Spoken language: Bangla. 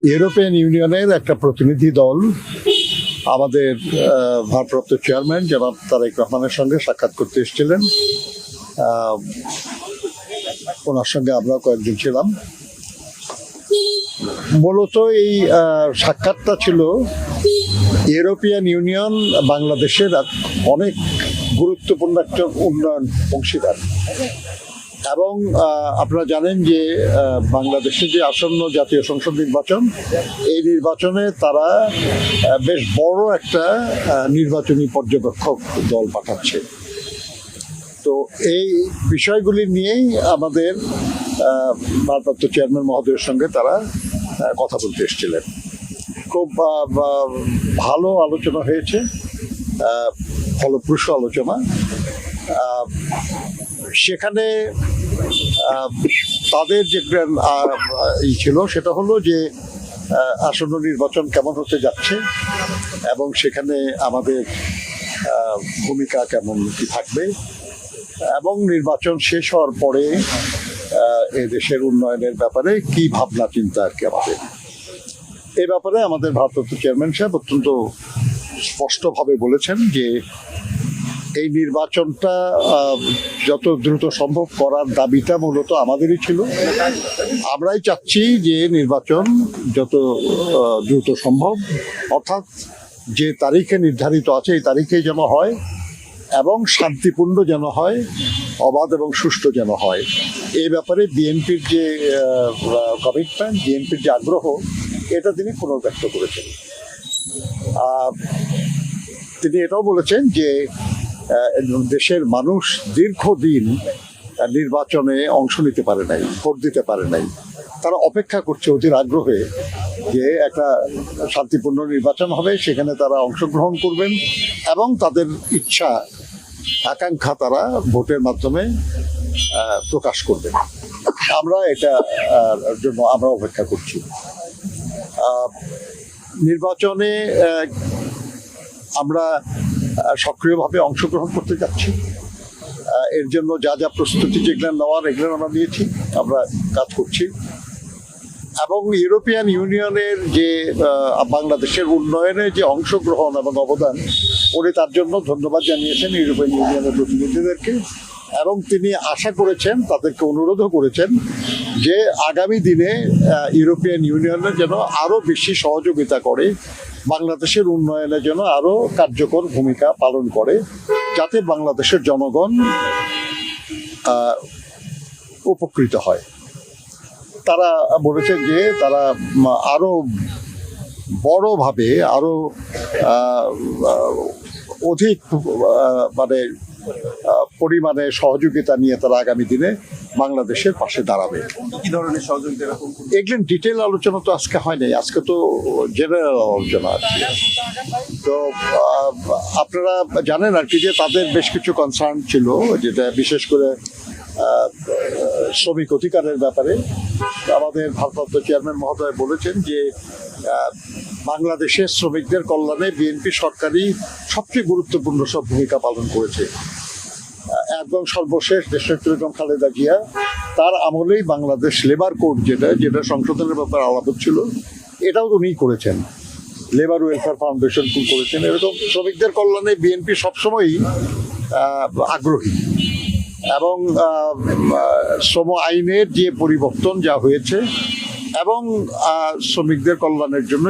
ইউরোপিয়ান ইউনিয়নের একটা প্রতিনিধি দল আমাদের ভারপ্রাপ্ত চেয়ারম্যান জনাব তারেক রহমানের সঙ্গে সাক্ষাৎ করতে এসেছিলেন। ওনার সঙ্গে আমরা কয়েকজন ছিলাম। মূলত এই সাক্ষাৎটা ছিল ইউরোপিয়ান ইউনিয়ন বাংলাদেশের অনেক গুরুত্বপূর্ণ একটা উন্নয়ন অংশীদার, এবং আপনারা জানেন যে বাংলাদেশে যে আসন্ন জাতীয় সংসদ নির্বাচন, এই নির্বাচনে তারা বেশ বড় একটা নির্বাচনী পর্যবেক্ষক দল পাঠাচ্ছে। তো এই বিষয়গুলি নিয়েই আমাদের ভারপ্রাপ্ত চেয়ারম্যান মহোদয়ের সঙ্গে তারা কথা বলতে এসেছিলেন। খুব ভালো আলোচনা হয়েছে, ফলপ্রসূ আলোচনা। সেখানে তাদের যে ছিল সেটা হলো যে আসন্ন নির্বাচন কেমন হতে যাচ্ছে এবং সেখানে আমাদের ভূমিকা কেমন কি থাকবে, এবং নির্বাচন শেষ হওয়ার পরে এ দেশের উন্নয়নের ব্যাপারে কি ভাবনা চিন্তা আর কি আমাদের। এ ব্যাপারে আমাদের ভারপ্রাপ্ত চেয়ারম্যান সাহেব অত্যন্ত স্পষ্টভাবে বলেছেন যে এই নির্বাচনটা যত দ্রুত সম্ভব করার দাবিটা মূলত আমাদেরই ছিল। আমরাই চাচ্ছি যে নির্বাচন যত দ্রুত সম্ভব, অর্থাৎ যে তারিখে নির্ধারিত আছে এই তারিখেই যেন হয় এবং শান্তিপূর্ণ যেন হয়, অবাধ এবং সুষ্ঠু যেন হয়। এই ব্যাপারে বিএনপির যে কমিটমেন্ট, বিএনপির যে আগ্রহ, এটা তিনি পুনর্ব্যক্ত করেছেন। তিনি এটাও বলেছেন যে দেশের মানুষ দীর্ঘদিন নির্বাচনে অংশ নিতে পারে নাই, ভোট দিতে পারে নাই। তারা অপেক্ষা করছে অধীর আগ্রহে যে একটা শান্তিপূর্ণ নির্বাচন হবে, সেখানে তারা অংশগ্রহণ করবেন এবং তাদের ইচ্ছা আকাঙ্ক্ষা তারা ভোটের মাধ্যমে প্রকাশ করবেন। আমরা এটা জন্য আমরা অপেক্ষা করছি। নির্বাচনে আমরা সক্রিয়ভাবে অংশগ্রহণ করতে যাচ্ছি। এর জন্য যা যা প্রস্তুতি যেগুলো নেওয়ার এগুলো আমরা নিয়েছি, আমরা কাজ করছি। এবং ইউরোপিয়ান ইউনিয়নের যে বাংলাদেশের উন্নয়নে যে অংশগ্রহণ এবং অবদান, উনি তার জন্য ধন্যবাদ জানিয়েছেন ইউরোপিয়ান ইউনিয়নের প্রতিনিধিদেরকে, এবং তিনি আশা করেছেন, তাদেরকে অনুরোধও করেছেন যে আগামী দিনে ইউরোপিয়ান ইউনিয়নের যেন আরও বেশি সহযোগিতা করে, বাংলাদেশের উন্নয়নে যেন আরও কার্যকর ভূমিকা পালন করে, যাতে বাংলাদেশের জনগণ উপকৃত হয়। তারা বলেছেন যে তারা আরো বড়ভাবে, আরো অধিক পরিমাণে সহযোগিতা নিয়ে তারা আগামী দিনে বাংলাদেশের পাশে দাঁড়াবে। কি ধরনের সহযোগিতা? এগুলো ডিটেল আলোচনা তো আজকে হয় নাই, আজকে তো জেনারেল আলোচনা আছে। তো আপনারা জানেন আর কি যে তাদের বেশ কিছু কনসার্ন ছিল, যেটা বিশেষ করে শ্রমিক অধিকারের ব্যাপারে। আমাদের ভারপ্রাপ্ত চেয়ারম্যান মহোদয় বলেছেন যে বাংলাদেশের শ্রমিকদের কল্যাণে বিএনপি সরকারই সবচেয়ে গুরুত্বপূর্ণ সব ভূমিকা পালন করেছে, এবং সর্বশেষ দেশনেত্রী বেগম খালেদা জিয়া তার আমলেই বাংলাদেশ লেবার কোড যেটা সংশোধনের ব্যাপারে আলাপ ছিল, এটাও উনি করেছেন। লেবার ওয়েলফেয়ার ফাউন্ডেশন করেছেন। এরকম শ্রমিকদের কল্যাণে বিএনপি সবসময়ই আগ্রহী, এবং শ্রম আইনের যে পরিবর্তন যা হয়েছে এবং শ্রমিকদের কল্যাণের জন্য